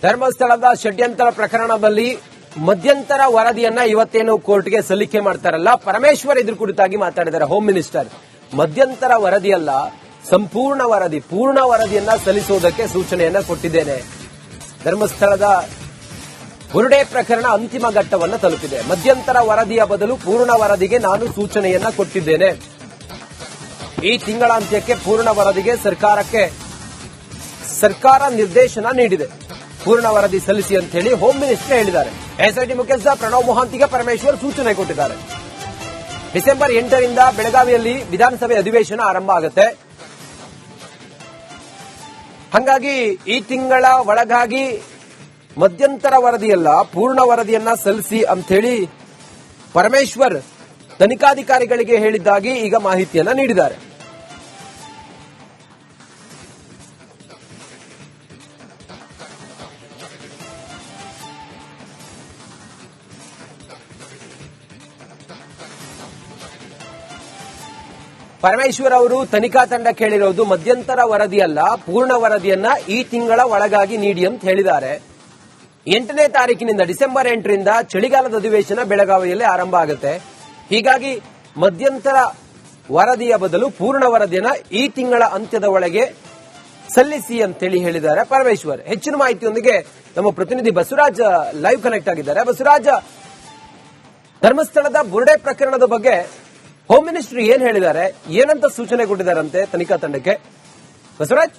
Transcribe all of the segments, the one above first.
ಧರ್ಮಸ್ಥಳದ ಷಡ್ಯಂತ್ರ ಪ್ರಕರಣದಲ್ಲಿ ಮಧ್ಯಂತರ ವರದಿಯನ್ನ ಇವತ್ತೇನು ಕೋರ್ಟ್ಗೆ ಸಲ್ಲಿಕೆ ಮಾಡ್ತಾರಲ್ಲ, ಪರಮೇಶ್ವರ್ ಇದ್ರ ಕುರಿತಾಗಿ ಮಾತಾಡಿದ್ದಾರೆ ಹೋಮ್ ಮಿನಿಸ್ಟರ್. ಮಧ್ಯಂತರ ವರದಿಯಲ್ಲ, ಸಂಪೂರ್ಣ ವರದಿ, ಪೂರ್ಣ ವರದಿಯನ್ನ ಸಲ್ಲಿಸುವುದಕ್ಕೆ ಸೂಚನೆಯನ್ನ ಕೊಟ್ಟಿದ್ದೇನೆ. ಧರ್ಮಸ್ಥಳದ ಬುರುಡೆ ಪ್ರಕರಣ ಅಂತಿಮ ಘಟ್ಟವನ್ನು ತಲುಪಿದೆ. ಮಧ್ಯಂತರ ವರದಿಯ ಬದಲು ಪೂರ್ಣ ವರದಿಗೆ ನಾನು ಸೂಚನೆಯನ್ನ ಕೊಟ್ಟಿದ್ದೇನೆ. ಈ ತಿಂಗಳ ಅಂತ್ಯಕ್ಕೆ ಪೂರ್ಣ ವರದಿಗೆ ಸರ್ಕಾರ ನಿರ್ದೇಶನ ನೀಡಿದೆ. ಪೂರ್ಣ ವರದಿ ಸಲ್ಲಿಸಿ ಅಂತ ಹೇಳಿ ಹೋಮ್ ಮಿನಿಸ್ಟರ್ ಹೇಳಿದ್ದಾರೆ. ಎಸ್ಐಟಿ ಮುಖ್ಯಸ್ಥ ಪ್ರಣವ್ ಮೊಹಾಂತಿಗೆ ಪರಮೇಶ್ವರ್ ಸೂಚನೆ ಕೊಟ್ಟಿದ್ದಾರೆ. ಡಿಸೆಂಬರ್ 8ರಿಂದ ಬೆಳಗಾವಿಯಲ್ಲಿ ವಿಧಾನಸಭೆ ಅಧಿವೇಶನ ಆರಂಭ ಆಗುತ್ತೆ. ಹಾಗಾಗಿ ಈ ತಿಂಗಳ ಒಳಗಾಗಿ ಮಧ್ಯಂತರ ವರದಿಯಲ್ಲ, ಪೂರ್ಣ ವರದಿಯನ್ನ ಸಲ್ಲಿಸಿ ಅಂತ ಹೇಳಿ ಪರಮೇಶ್ವರ್ ತನಿಖಾಧಿಕಾರಿಗಳಿಗೆ ಹೇಳಿದ್ದಾಗಿ ಈಗ ಮಾಹಿತಿಯನ್ನ ನೀಡಿದ್ದಾರೆ. ಪರಮೇಶ್ವರ್ ಅವರು ತನಿಖಾ ತಂಡ ಕೇಳಿರೋದು ಮಧ್ಯಂತರ ವರದಿಯಲ್ಲ, ಪೂರ್ಣ ವರದಿಯನ್ನ ಈ ತಿಂಗಳ ಒಳಗಾಗಿ ನೀಡಿ ಅಂತ ಹೇಳಿದ್ದಾರೆ. 8ನೇ ತಾರೀಕಿನಿಂದ ಡಿಸೆಂಬರ್ 8ರಿಂದ ಚಳಿಗಾಲದ ಅಧಿವೇಶನ ಬೆಳಗಾವಿಯಲ್ಲಿ ಆರಂಭ ಆಗುತ್ತೆ. ಹೀಗಾಗಿ ಮಧ್ಯಂತರ ವರದಿಯ ಬದಲು ಪೂರ್ಣ ವರದಿಯನ್ನ ಈ ತಿಂಗಳ ಅಂತ್ಯದ ಒಳಗೆ ಸಲ್ಲಿಸಿ ಅಂತೇಳಿ ಹೇಳಿದ್ದಾರೆ ಪರಮೇಶ್ವರ್. ಹೆಚ್ಚಿನ ಮಾಹಿತಿಯೊಂದಿಗೆ ನಮ್ಮ ಪ್ರತಿನಿಧಿ ಬಸವರಾಜ್ ಲೈವ್ ಕನೆಕ್ಟ್ ಆಗಿದ್ದಾರೆ. ಬಸವರಾಜ್, ಧರ್ಮಸ್ಥಳದ ಬುರುಡೆ ಪ್ರಕರಣದ ಬಗ್ಗೆ ಹೋಮ್ ಮಿನಿಸ್ಟರ್ ಏನ್ ಹೇಳಿದ್ದಾರೆ, ಏನಂತ ಸೂಚನೆ ಕೊಟ್ಟಿದ್ದಾರಂತೆ ತನಿಖಾ ತಂಡಕ್ಕೆ? ಬಸವರಾಜ್,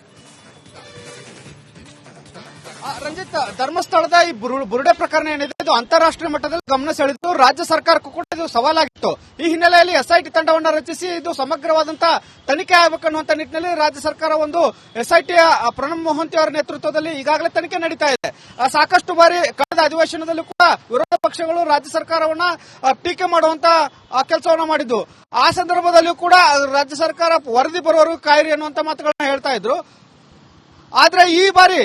ರಂಜಿತ್, ಧರ್ಮಸ್ಥಳದ ಈ ಬುರುಡೆ ಪ್ರಕರಣ ಏನಿದೆ ಇದು ಅಂತಾರಾಷ್ಟ್ರೀಯ ಮಟ್ಟದಲ್ಲಿ ಗಮನ ಸೆಳೆದಿದ್ದು ರಾಜ್ಯ ಸರ್ಕಾರಕ್ಕೂ ಕೂಡ ಇದು ಸವಾಲಾಗಿತ್ತು. ಈ ಹಿನ್ನೆಲೆಯಲ್ಲಿ ಎಸ್ಐಟಿ ತಂಡವನ್ನು ರಚಿಸಿ ಇದು ಸಮಗ್ರವಾದಂತಹ ತನಿಖೆ ಆಗಬೇಕನ್ನುವಂತ ನಿಟ್ಟಿನಲ್ಲಿ ರಾಜ್ಯ ಸರ್ಕಾರ ಒಂದು ಎಸ್ಐಟಿಯ ಪ್ರಣವ್ ಮೊಹಾಂತಿ ಅವರ ನೇತೃತ್ವದಲ್ಲಿ ಈಗಾಗಲೇ ತನಿಖೆ ನಡೀತಾ ಇದೆ. ಸಾಕಷ್ಟು ಬಾರಿ ಕಳೆದ ಅಧಿವೇಶನದಲ್ಲೂ ಕೂಡ ವಿರೋಧ ಪಕ್ಷಗಳು ರಾಜ್ಯ ಸರ್ಕಾರವನ್ನ ಟೀಕೆ ಮಾಡುವಂತ ಕೆಲಸವನ್ನ ಮಾಡಿದ್ದು. ಆ ಸಂದರ್ಭದಲ್ಲೂ ಕೂಡ ರಾಜ್ಯ ಸರ್ಕಾರ ವರದಿ ಬರುವವರೆಗೂ ಕಾಯಿರಿ ಅನ್ನುವಂತ ಮಾತುಗಳನ್ನ ಹೇಳ್ತಾ ಇದ್ರು. ಆದ್ರೆ ಈ ಬಾರಿ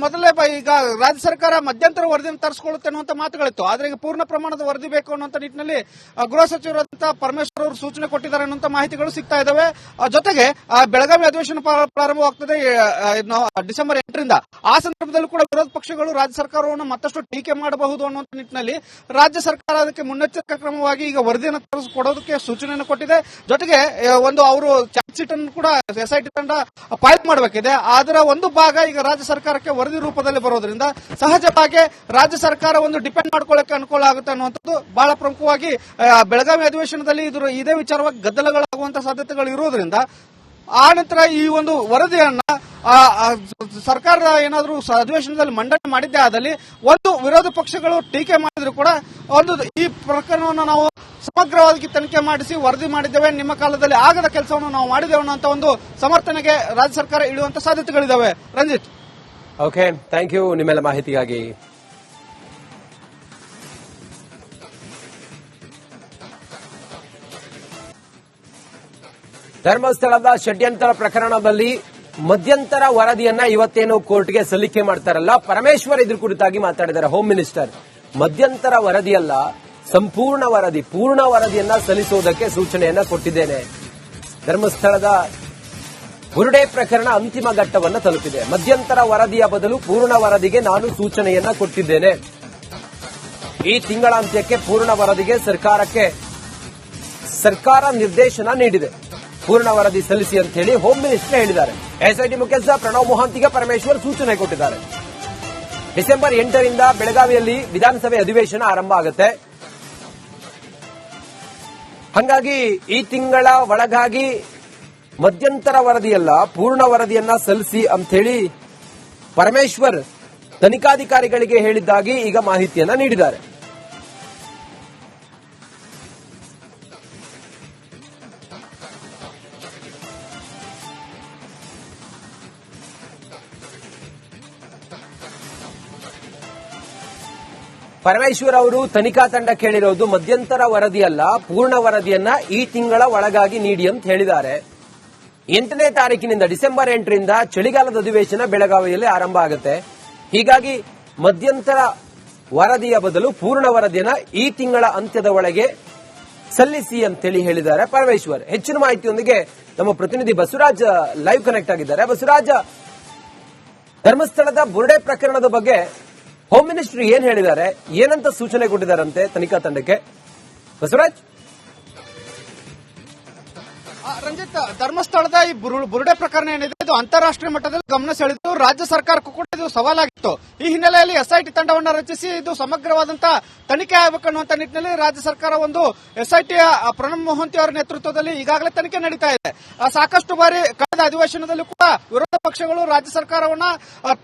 ಮೊದಲೇ ಈಗ ರಾಜ್ಯ ಸರ್ಕಾರ ಮಧ್ಯಂತರ ವರದಿಯನ್ನು ತರಿಸಿಕೊಳ್ಳುತ್ತೆ ಅನ್ನುವಂತ ಮಾತುಗಳಿತ್ತು. ಆದ್ರೆ ಈಗ ಪೂರ್ಣ ಪ್ರಮಾಣದ ವರದಿ ಬೇಕು ಅನ್ನುವಂತ ನಿಟ್ಟಿನಲ್ಲಿ ಗೃಹ ಸಚಿವರಾದಂತಹ ಪರಮೇಶ್ವರ್ ಅವರು ಸೂಚನೆ ಕೊಟ್ಟಿದ್ದಾರೆ ಅನ್ನುವಂತ ಮಾಹಿತಿಗಳು ಸಿಗ್ತಾ ಇದಾವೆ. ಜೊತೆಗೆ ಬೆಳಗಾವಿ ಅಧಿವೇಶನ ಪ್ರಾರಂಭವಾಗ್ತದೆ ಡಿಸೆಂಬರ್ 8ರಿಂದ. ಆ ಸಂದರ್ಭದಲ್ಲೂ ಕೂಡ ವಿರೋಧ ಪಕ್ಷಗಳು ರಾಜ್ಯ ಸರ್ಕಾರವನ್ನು ಮತ್ತಷ್ಟು ಟೀಕೆ ಮಾಡಬಹುದು ಅನ್ನುವಂತ ನಿಟ್ಟಿನಲ್ಲಿ ರಾಜ್ಯ ಸರ್ಕಾರ ಅದಕ್ಕೆ ಮುನ್ನೆಚ್ಚರಿಕಾ ಕ್ರಮವಾಗಿ ಈಗ ವರದಿಯನ್ನು ತರಿಸಿಕೊಡೋದಕ್ಕೆ ಸೂಚನೆಯನ್ನು ಕೊಟ್ಟಿದೆ. ಜೊತೆಗೆ ಒಂದು ಅವರು ಚಾರ್ಜ್ ಶೀಟ್ ಅನ್ನು ಕೂಡ ಎಸ್ಐಟಿ ತಂಡ ಫೈಲ್ ಮಾಡಬೇಕಿದೆ. ಅದರ ಒಂದು ಭಾಗ ಈಗ ರಾಜ್ಯ ಸರ್ಕಾರಕ್ಕೆ ವರದಿ ರೂಪದಲ್ಲಿ ಬರೋದ್ರಿಂದ ಸಹಜವಾಗಿ ರಾಜ್ಯ ಸರ್ಕಾರ ಒಂದು ಡಿಪೆಂಡ್ ಮಾಡ್ಕೊಳ್ಳಕ್ಕೆ ಅನುಕೂಲ ಆಗುತ್ತೆ ಅನ್ನುವಂಥದ್ದು ಬಹಳ ಪ್ರಮುಖವಾಗಿ ಬೆಳಗಾವಿ ಅಧಿವೇಶನದಲ್ಲಿ ಇದೇ ವಿಚಾರವಾಗಿ ಗದ್ದಲಗಳಾಗುವಂತಹ ಸಾಧ್ಯತೆಗಳು ಇರುವುದರಿಂದ ಆ ನಂತರ ಈ ಒಂದು ವರದಿಯನ್ನ ಸರ್ಕಾರ ಏನಾದರೂ ಅಧಿವೇಶನದಲ್ಲಿ ಮಂಡನೆ ಮಾಡಿದ್ದೇ ಆದಲ್ಲಿ ಒಂದು ವಿರೋಧ ಪಕ್ಷಗಳು ಟೀಕೆ ಮಾಡಿದ್ರು ಕೂಡ ಒಂದು ಈ ಪ್ರಕರಣವನ್ನು ನಾವು ಸಮಗ್ರವಾಗಿ ತನಿಖೆ ಮಾಡಿಸಿ ವರದಿ ಮಾಡಿದ್ದೇವೆ, ನಿಮ್ಮ ಕಾಲದಲ್ಲಿ ಆಗದ ಕೆಲಸವನ್ನು ನಾವು ಮಾಡಿದ್ದೇವೆ ಅನ್ನುವಂತ ಒಂದು ಸಮರ್ಥನೆಗೆ ರಾಜ್ಯ ಸರ್ಕಾರ ಇಡುವಂತ ಸಾಧ್ಯತೆಗಳಿದ್ದಾವೆ. ರಂಜಿತ್, ಓಕೆ, ಥ್ಯಾಂಕ್ ಯು ನಿಮ್ಮೆಲ್ಲ ಮಾಹಿತಿಗಾಗಿ. ಧರ್ಮಸ್ಥಳದ ಷಡ್ಯಂತ್ರ ಪ್ರಕರಣದಲ್ಲಿ ಮಧ್ಯಂತರ ವರದಿಯನ್ನ ಇವತ್ತೇನು ಕೋರ್ಟ್ಗೆ ಸಲ್ಲಿಕೆ ಮಾಡ್ತಾರಲ್ಲ, ಪರಮೇಶ್ವರ್ ಇದ್ರ ಕುರಿತಾಗಿ ಮಾತಾಡಿದ್ದಾರೆ ಹೋಮ್ ಮಿನಿಸ್ಟರ್. ಮಧ್ಯಂತರ ವರದಿಯಲ್ಲ, ಸಂಪೂರ್ಣ ವರದಿ, ಪೂರ್ಣ ವರದಿಯನ್ನ ಸಲ್ಲಿಸುವುದಕ್ಕೆ ಸೂಚನೆಯನ್ನ ಕೊಟ್ಟಿದ್ದೇನೆ. ಧರ್ಮಸ್ಥಳದ ಬುರುಡೆ ಪ್ರಕರಣ ಅಂತಿಮ ಘಟ್ಟವನ್ನು ತಲುಪಿದೆ. ಮಧ್ಯಂತರ ವರದಿಯ ಬದಲು ಪೂರ್ಣ ವರದಿಗೆ ನಾನು ಸೂಚನೆಯನ್ನ ಕೊಟ್ಟಿದ್ದೇನೆ. ಈ ತಿಂಗಳ ಅಂತ್ಯಕ್ಕೆ ಪೂರ್ಣ ವರದಿಗೆ ಸರ್ಕಾರ ನಿರ್ದೇಶನ ನೀಡಿದೆ. ಪೂರ್ಣ ವರದಿ ಸಲ್ಲಿಸಿ ಅಂತ ಹೇಳಿ ಹೋಮ್ ಮಿನಿಸ್ಟರ್ ಹೇಳಿದ್ದಾರೆ. ಎಸ್ಐಟಿ ಮುಖ್ಯಸ್ಥ ಪ್ರಣವ್ ಮೊಹಾಂತಿಗೆ ಪರಮೇಶ್ವರ್ ಸೂಚನೆ ಕೊಟ್ಟಿದ್ದಾರೆ. ಡಿಸೆಂಬರ್ 8ರಿಂದ ಬೆಳಗಾವಿಯಲ್ಲಿ ವಿಧಾನಸಭೆ ಅಧಿವೇಶನ ಆರಂಭ ಆಗುತ್ತೆ. ಹಾಗಾಗಿ ಈ ತಿಂಗಳ ಒಳಗಾಗಿ ಮಧ್ಯಂತರ ವರದಿಯಲ್ಲ, ಪೂರ್ಣ ವರದಿಯನ್ನ ಸಲ್ಲಿಸಿ ಅಂತ ಹೇಳಿ ಪರಮೇಶ್ವರ್ ತನಿಖಾಧಿಕಾರಿಗಳಿಗೆ ಹೇಳಿದ್ದಾಗಿ ಈಗ ಮಾಹಿತಿಯನ್ನ ನೀಡಿದ್ದಾರೆ. ಪರಮೇಶ್ವರ್ ಅವರು ತನಿಖಾ ತಂಡ ಕೇಳಿರೋದು ಮಧ್ಯಂತರ ವರದಿಯಲ್ಲ, ಪೂರ್ಣ ವರದಿಯನ್ನ ಈ ತಿಂಗಳ ಒಳಗಾಗಿ ನೀಡಿ ಅಂತ ಹೇಳಿದ್ದಾರೆ. 8ನೇ ತಾರೀಕಿನಿಂದ ಡಿಸೆಂಬರ್ 8ರಿಂದ ಚಳಿಗಾಲದ ಅಧಿವೇಶನ ಬೆಳಗಾವಿಯಲ್ಲಿ ಆರಂಭ ಆಗುತ್ತೆ. ಹೀಗಾಗಿ ಮಧ್ಯಂತರ ವರದಿಯ ಬದಲು ಪೂರ್ಣ ವರದಿಯನ್ನ ಈ ತಿಂಗಳ ಅಂತ್ಯದ ಒಳಗೆ ಸಲ್ಲಿಸಿ ಅಂತೇಳಿ ಹೇಳಿದ್ದಾರೆ ಪರಮೇಶ್ವರ್. ಹೆಚ್ಚಿನ ಮಾಹಿತಿಯೊಂದಿಗೆ ನಮ್ಮ ಪ್ರತಿನಿಧಿ ಬಸವರಾಜ್ ಲೈವ್ ಕನೆಕ್ಟ್ ಆಗಿದ್ದಾರೆ. ಬಸವರಾಜ್, ಧರ್ಮಸ್ಥಳದ ಬುರುಡೆ ಪ್ರಕರಣದ ಬಗ್ಗೆ ಹೋಮ್ ಮಿನಿಸ್ಟರ್ ಏನ್ ಹೇಳಿದ್ದಾರೆ, ಏನಂತ ಸೂಚನೆ ಕೊಟ್ಟಿದ್ದಾರಂತೆ ತನಿಖಾ ತಂಡಕ್ಕೆ? ಬಸವರಾಜ್, ರಂಜಿತ್, ಧರ್ಮಸ್ಥಳದ ಈ ಬುರುಡೆ ಪ್ರಕರಣ ಏನಿದೆ ಇದು ಅಂತಾರಾಷ್ಟ್ರೀಯ ಮಟ್ಟದಲ್ಲಿ ಗಮನ ಸೆಳೆದು ರಾಜ್ಯ ಸರ್ಕಾರಕ್ಕೂ ಕೂಡ ಇದು ಸವಾಲಾಗಿತ್ತು. ಈ ಹಿನ್ನೆಲೆಯಲ್ಲಿ ಎಸ್ಐಟಿ ತಂಡವನ್ನು ರಚಿಸಿ ಇದು ಸಮಗ್ರವಾದಂತಹ ತನಿಖೆ ಆಗಬೇಕನ್ನುವಂತ ನಿಟ್ಟಿನಲ್ಲಿ ರಾಜ್ಯ ಸರ್ಕಾರ ಒಂದು ಎಸ್ಐಟಿಯ ಪ್ರಣಬ್ ಮೊಹಂತಿ ಅವರ ನೇತೃತ್ವದಲ್ಲಿ ಈಗಾಗಲೇ ತನಿಖೆ ನಡೀತಾ ಇದೆ. ಸಾಕಷ್ಟು ಬಾರಿ ಕಳೆದ ಅಧಿವೇಶನದಲ್ಲಿ ಕೂಡ ವಿರೋಧ ಪಕ್ಷಗಳು ರಾಜ್ಯ ಸರ್ಕಾರವನ್ನ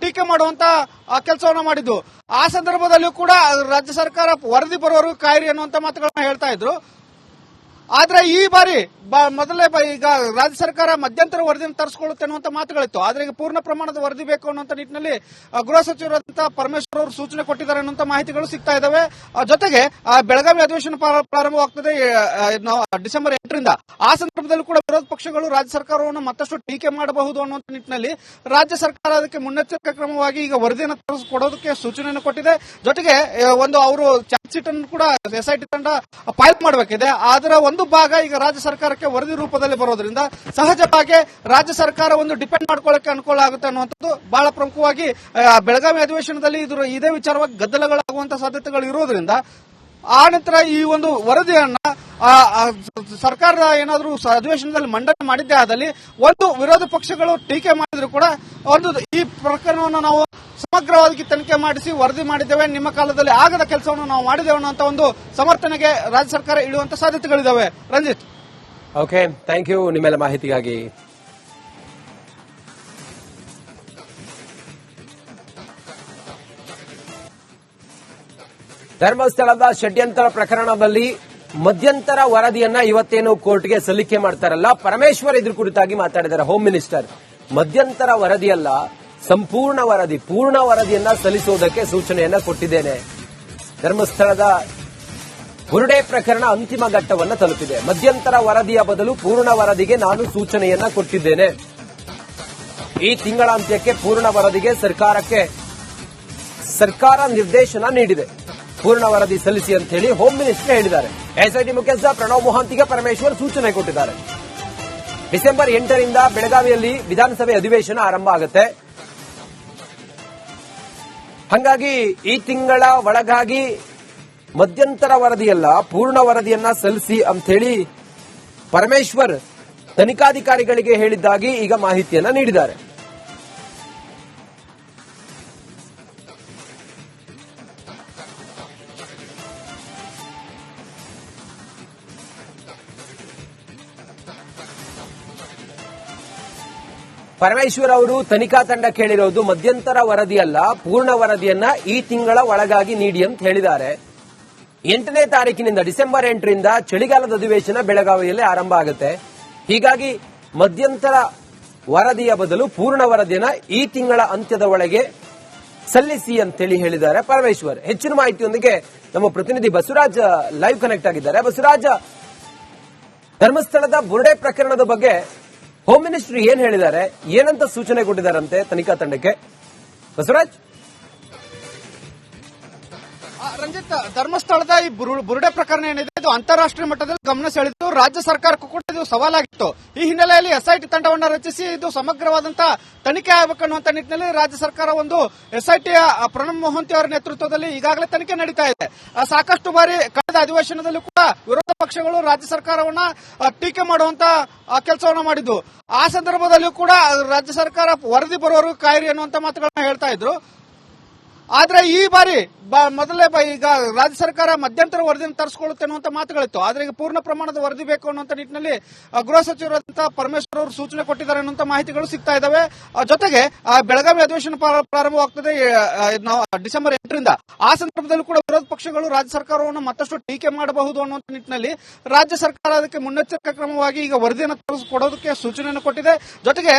ಟೀಕೆ ಮಾಡುವಂತ ಕೆಲಸವನ್ನ ಮಾಡಿದ್ದು. ಆ ಸಂದರ್ಭದಲ್ಲಿಯೂ ಕೂಡ ರಾಜ್ಯ ಸರ್ಕಾರ ವರದಿ ಬರುವವರೆಗೂ ಕಾಯಿರಿ ಅನ್ನುವಂತ ಮಾತುಗಳನ್ನ ಹೇಳ್ತಾ ಇದ್ರು. ಆದ್ರೆ ಈ ಬಾರಿ ಮೊದಲೇ ಈಗ ರಾಜ್ಯ ಸರ್ಕಾರ ಮಧ್ಯಂತರ ವರದಿಯನ್ನು ತರಿಸಿಕೊಳ್ಳುತ್ತೆ ಅನ್ನುವಂತ ಮಾತುಗಳಿತ್ತು. ಆದ್ರೆ ಈಗ ಪೂರ್ಣ ಪ್ರಮಾಣದ ವರದಿ ಬೇಕು ಅನ್ನುವಂತ ನಿಟ್ಟಿನಲ್ಲಿ ಗೃಹ ಸಚಿವರಾದಂತಹ ಪರಮೇಶ್ವರ್ ಅವರು ಸೂಚನೆ ಕೊಟ್ಟಿದ್ದಾರೆ ಅನ್ನುವಂತ ಮಾಹಿತಿಗಳು ಸಿಗ್ತಾ ಇದಾವೆ. ಜೊತೆಗೆ ಬೆಳಗಾವಿ ಅಧಿವೇಶನ ಪ್ರಾರಂಭವಾಗ್ತದೆ ಡಿಸೆಂಬರ್ 8ರಿಂದ. ಆ ಸಂದರ್ಭದಲ್ಲಿ ಕೂಡ ವಿರೋಧ ಪಕ್ಷಗಳು ರಾಜ್ಯ ಸರ್ಕಾರವನ್ನು ಮತ್ತಷ್ಟು ಟೀಕೆ ಮಾಡಬಹುದು ಅನ್ನುವಂತ ನಿಟ್ಟಿನಲ್ಲಿ ರಾಜ್ಯ ಸರ್ಕಾರ ಅದಕ್ಕೆ ಮುನ್ನೆಚ್ಚರಿಕಾ ಕ್ರಮವಾಗಿ ಈಗ ವರದಿಯನ್ನು ತರಿಸಿಕೊಡೋದಕ್ಕೆ ಸೂಚನೆಯನ್ನು ಕೊಟ್ಟಿದೆ. ಜೊತೆಗೆ ಒಂದು ಅವರು ಚಾರ್ಜ್ ಶೀಟ್ ಅನ್ನು ಕೂಡ ಎಸ್ಐಟಿ ತಂಡ ಫೈಲ್ ಮಾಡಬೇಕಿದೆ. ಅದರ ಒಂದು ಭಾಗ ಈಗ ರಾಜ್ಯ ಸರ್ಕಾರಕ್ಕೆ ವರದಿ ರೂಪದಲ್ಲಿ ಬರೋದ್ರಿಂದ ಸಹಜವಾಗಿ ರಾಜ್ಯ ಸರ್ಕಾರ ಒಂದು ಡಿಪೆಂಡ್ ಮಾಡ್ಕೊಳ್ಳಕ್ಕೆ ಅನುಕೂಲ ಆಗುತ್ತೆ ಅನ್ನುವಂಥದ್ದು ಬಹಳ ಪ್ರಮುಖವಾಗಿ ಬೆಳಗಾವಿ ಅಧಿವೇಶನದಲ್ಲಿ ಇದೇ ವಿಚಾರವಾಗಿ ಗದ್ದಲಗಳಾಗುವಂತಹ ಸಾಧ್ಯತೆಗಳು ಇರೋದ್ರಿಂದ ಆ ನಂತರ ಈ ಒಂದು ವರದಿಯನ್ನ ಸರ್ಕಾರ ಏನಾದರೂ ಅಧಿವೇಶನದಲ್ಲಿ ಮಂಡನೆ ಮಾಡಿದ್ದೇ ಆದಲ್ಲಿ ಒಂದು ವಿರೋಧ ಪಕ್ಷಗಳು ಟೀಕೆ ಮಾಡಿದ್ರು ಕೂಡ ಒಂದು ಈ ಪ್ರಕರಣವನ್ನು ನಾವು ಸಮಗ್ರವಾಗಿ ತನಿಖೆ ಮಾಡಿಸಿ ವರದಿ ಮಾಡಿದ್ದೇವೆ, ನಿಮ್ಮ ಕಾಲದಲ್ಲಿ ಆಗದ ಕೆಲಸವನ್ನು ನಾವು ಮಾಡಿದ್ದೇವೆ ಅನ್ನೋ ಒಂದು ಸಮರ್ಥನೆಗೆ ರಾಜ್ಯ ಸರ್ಕಾರ ಇಡುವಂತ ಸಾಧ್ಯತೆಗಳಿದ್ದಾವೆ. ರಂಜಿತ್, ಓಕೆ, ಥ್ಯಾಂಕ್ ಯು ನಿಮ್ಮೆಲ್ಲ ಮಾಹಿತಿಗಾಗಿ. ಧರ್ಮಸ್ಥಳದ ಷಡ್ಯಂತ್ರ ಪ್ರಕರಣದಲ್ಲಿ ಮಧ್ಯಂತರ ವರದಿಯನ್ನ ಇವತ್ತೇನು ಕೋರ್ಟ್ಗೆ ಸಲ್ಲಿಕೆ ಮಾಡ್ತಾರಲ್ಲ, ಪರಮೇಶ್ವರ್ ಇದ್ರ ಕುರಿತಾಗಿ ಮಾತಾಡಿದ್ದಾರೆ ಹೋಮ್ ಮಿನಿಸ್ಟರ್. ಮಧ್ಯಂತರ ವರದಿಯಲ್ಲ, ಸಂಪೂರ್ಣ ವರದಿ, ಪೂರ್ಣ ವರದಿಯನ್ನ ಸಲ್ಲಿಸುವುದಕ್ಕೆ ಸೂಚನೆಯನ್ನ ಕೊಟ್ಟಿದ್ದೇನೆ. ಧರ್ಮಸ್ಥಳದ ಬುರುಡೆ ಪ್ರಕರಣ ಅಂತಿಮ ಘಟ್ಟವನ್ನು ತಲುಪಿದೆ. ಮಧ್ಯಂತರ ವರದಿಯ ಬದಲು ಪೂರ್ಣ ವರದಿಗೆ ನಾನು ಸೂಚನೆಯನ್ನ ಕೊಟ್ಟಿದ್ದೇನೆ. ಈ ತಿಂಗಳ ಅಂತ್ಯಕ್ಕೆ ಪೂರ್ಣ ವರದಿಗೆ ಸರ್ಕಾರ ನಿರ್ದೇಶನ ನೀಡಿದೆ. ಪೂರ್ಣ ವರದಿ ಸಲ್ಲಿಸಿ ಅಂತ ಹೇಳಿ ಹೋಮ್ ಮಿನಿಸ್ಟರ್ ಹೇಳಿದ್ದಾರೆ. ಎಸ್ಐಟಿ ಮುಖ್ಯಸ್ಥ ಪ್ರಣಬ್ ಮೊಹಾಂತಿಗೆ ಪರಮೇಶ್ವರ್ ಸೂಚನೆ ಕೊಟ್ಟಿದ್ದಾರೆ. ಡಿಸೆಂಬರ್ 8ರಿಂದ ಬೆಳಗಾವಿಯಲ್ಲಿ ವಿಧಾನಸಭೆ ಅಧಿವೇಶನ ಆರಂಭ ಆಗುತ್ತೆ. ಹಾಗಾಗಿ ಈ ತಿಂಗಳ ಒಳಗಾಗಿ ಮಧ್ಯಂತರ ವರದಿಯಲ್ಲ, ಪೂರ್ಣ ವರದಿಯನ್ನ ಸಲ್ಲಿಸಿ ಅಂತ ಹೇಳಿ ಪರಮೇಶ್ವರ್ ತನಿಖಾಧಿಕಾರಿಗಳಿಗೆ ಹೇಳಿದ್ದಾಗಿ ಈಗ ಮಾಹಿತಿಯನ್ನ ನೀಡಿದ್ದಾರೆ. ಪರಮೇಶ್ವರ್ ಅವರು ತನಿಖಾ ತಂಡ ಕೇಳಿರೋದು ಮಧ್ಯಂತರ ವರದಿಯಲ್ಲ, ಪೂರ್ಣ ವರದಿಯನ್ನ ಈ ತಿಂಗಳ ಒಳಗಾಗಿ ನೀಡಿ ಅಂತ ಹೇಳಿದ್ದಾರೆ. 8ನೇ ತಾರೀಕಿನಿಂದ ಡಿಸೆಂಬರ್ 8ರಿಂದ ಚಳಿಗಾಲದ ಅಧಿವೇಶನ ಬೆಳಗಾವಿಯಲ್ಲಿ ಆರಂಭ ಆಗುತ್ತೆ. ಹೀಗಾಗಿ ಮಧ್ಯಂತರ ವರದಿಯ ಬದಲು ಪೂರ್ಣ ವರದಿಯನ್ನ ಈ ತಿಂಗಳ ಅಂತ್ಯದ ಒಳಗೆ ಸಲ್ಲಿಸಿ ಅಂತೇಳಿ ಹೇಳಿದ್ದಾರೆ ಪರಮೇಶ್ವರ್. ಹೆಚ್ಚಿನ ಮಾಹಿತಿಯೊಂದಿಗೆ ನಮ್ಮ ಪ್ರತಿನಿಧಿ ಬಸವರಾಜ್ ಲೈವ್ ಕನೆಕ್ಟ್ ಆಗಿದ್ದಾರೆ. ಬಸವರಾಜ್, ಧರ್ಮಸ್ಥಳದ ಬುರುಡೆ ಪ್ರಕರಣದ ಬಗ್ಗೆ ಹೋಮ್ ಮಿನಿಸ್ಟರ್ ಏನ್ ಹೇಳಿದ್ದಾರೆ, ಏನಂತ ಸೂಚನೆ ಕೊಟ್ಟಿದ್ದಾರಂತೆ ತನಿಖಾ ತಂಡಕ್ಕೆ? ಬಸವರಾಜ್, ರಂಜಿತ್, ಧರ್ಮಸ್ಥಳದ ಈ ಬುರುಡೆ ಪ್ರಕರಣ ಏನಿದೆ ಇದು ಅಂತಾರಾಷ್ಟ್ರೀಯ ಮಟ್ಟದಲ್ಲಿ ಗಮನ ಸೆಳೆದು ರಾಜ್ಯ ಸರ್ಕಾರಕ್ಕೂ ಕೂಡ ಇದು ಸವಾಲಾಗಿತ್ತು. ಈ ಹಿನ್ನೆಲೆಯಲ್ಲಿ ಎಸ್ಐಟಿ ತಂಡವನ್ನು ರಚಿಸಿ ಇದು ಸಮಗ್ರವಾದಂತಹ ತನಿಖೆ ಆಗಬೇಕನ್ನುವಂತ ನಿಟ್ಟಿನಲ್ಲಿ ರಾಜ್ಯ ಸರ್ಕಾರ ಒಂದು ಎಸ್ಐಟಿಯ ಪ್ರಣಬ್ ಮೊಹಂತಿ ಅವರ ನೇತೃತ್ವದಲ್ಲಿ ಈಗಾಗಲೇ ತನಿಖೆ ನಡೀತಾ ಇದೆ. ಸಾಕಷ್ಟು ಬಾರಿ ಕಳೆದ ಅಧಿವೇಶನದಲ್ಲಿ ಕೂಡ ವಿರೋಧ ಪಕ್ಷಗಳು ರಾಜ್ಯ ಸರ್ಕಾರವನ್ನ ಟೀಕೆ ಮಾಡುವಂತ ಕೆಲಸವನ್ನ ಮಾಡಿದ್ದು. ಆ ಸಂದರ್ಭದಲ್ಲಿಯೂ ಕೂಡ ರಾಜ್ಯ ಸರ್ಕಾರ ವರದಿ ಬರುವವರೆಗೂ ಕಾಯಿರಿ ಅನ್ನುವಂತ ಮಾತುಗಳನ್ನ ಹೇಳ್ತಾ ಇದ್ರು. ಆದ್ರೆ ಈ ಬಾರಿ ಮೊದಲೇ ಈಗ ರಾಜ್ಯ ಸರ್ಕಾರ ಮಧ್ಯಂತರ ವರದಿಯನ್ನು ತರಿಸಿಕೊಳ್ಳುತ್ತೆ ಅನ್ನುವಂತ ಮಾತುಗಳಿತ್ತು. ಆದ್ರೆ ಈಗ ಪೂರ್ಣ ಪ್ರಮಾಣದ ವರದಿ ಬೇಕು ಅನ್ನುವಂತ ನಿಟ್ಟಿನಲ್ಲಿ ಗೃಹ ಸಚಿವರಾದಂತಹ ಪರಮೇಶ್ವರ್ ಅವರು ಸೂಚನೆ ಕೊಟ್ಟಿದ್ದಾರೆ ಅನ್ನುವಂತ ಮಾಹಿತಿಗಳು ಸಿಗ್ತಾ ಇದಾವೆ. ಜೊತೆಗೆ ಬೆಳಗಾವಿ ಅಧಿವೇಶನ ಪ್ರಾರಂಭವಾಗ್ತದೆ ಡಿಸೆಂಬರ್ 8ರಿಂದ. ಆ ಸಂದರ್ಭದಲ್ಲಿ ಕೂಡ ವಿರೋಧ ಪಕ್ಷಗಳು ರಾಜ್ಯ ಸರ್ಕಾರವನ್ನು ಮತ್ತಷ್ಟು ಟೀಕೆ ಮಾಡಬಹುದು ಅನ್ನುವಂತ ನಿಟ್ಟಿನಲ್ಲಿ ರಾಜ್ಯ ಸರ್ಕಾರ ಅದಕ್ಕೆ ಮುನ್ನೆಚ್ಚರಿಕಾ ಕ್ರಮವಾಗಿ ಈಗ ವರದಿಯನ್ನು ತರಿಸಿಕೊಡೋದಕ್ಕೆ ಸೂಚನೆಯನ್ನು ಕೊಟ್ಟಿದೆ. ಜೊತೆಗೆ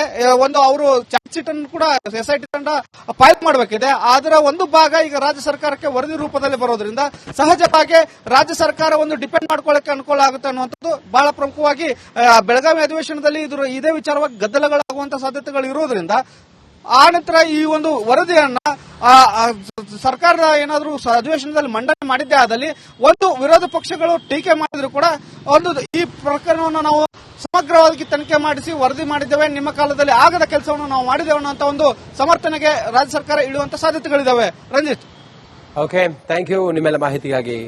ಒಂದು ಅವರು ಚಾರ್ಜ್ ಶೀಟ್ ಅನ್ನು ಕೂಡ ಎಸ್ಐಟಿ ತಂಡ ಫೈಲ್ ಮಾಡಬೇಕಿದೆ. ಅದರ ಒಂದು ಭಾಗ ಈಗ ರಾಜ್ಯ ಸರ್ಕಾರಕ್ಕೆ ವರದಿ ರೂಪದಲ್ಲಿ ಬರೋದ್ರಿಂದ ಸಹಜವಾಗಿ ರಾಜ್ಯ ಸರ್ಕಾರ ಒಂದು ಡಿಪೆಂಡ್ ಮಾಡ್ಕೊಳ್ಳಕ್ಕೆ ಅನುಕೂಲ ಆಗುತ್ತೆ ಅನ್ನುವಂಥದ್ದು ಬಹಳ ಪ್ರಮುಖವಾಗಿ ಬೆಳಗಾವಿ ಅಧಿವೇಶನದಲ್ಲಿ ಇದೇ ವಿಚಾರವಾಗಿ ಗದ್ದಲಗಳಾಗುವಂತಹ ಸಾಧ್ಯತೆಗಳು ಇರೋದ್ರಿಂದ ಆ ನಂತರ ಈ ಒಂದು ವರದಿಯನ್ನ ಸರ್ಕಾರ ಏನಾದರೂ ಅಧಿವೇಶನದಲ್ಲಿ ಮಂಡನೆ ಮಾಡಿದ್ದೇ ಆದಲ್ಲಿ ಒಂದು ವಿರೋಧ ಪಕ್ಷಗಳು ಟೀಕೆ ಮಾಡಿದ್ರು ಕೂಡ ಒಂದು ಈ ಪ್ರಕರಣವನ್ನು ನಾವು ಸಮಗ್ರವಾಗಿ ತನಿಖೆ ಮಾಡಿಸಿ ವರದಿ ಮಾಡಿದ್ದೇವೆ, ನಿಮ್ಮ ಕಾಲದಲ್ಲಿ ಆಗದ ಕೆಲಸವನ್ನು ನಾವು ಮಾಡಿದ್ದೇವೆ ಅನ್ನೋ ಒಂದು ಸಮರ್ಥನೆಗೆ ರಾಜ್ಯ ಸರ್ಕಾರ ಇಡುವಂತ ಸಾಧ್ಯತೆಗಳಿದ್ದಾವೆ. ರಂಜಿತ್, ಓಕೆ, ಥ್ಯಾಂಕ್ ಯು ನಿಮ್ಮೆಲ್ಲ ಮಾಹಿತಿಗಾಗಿ.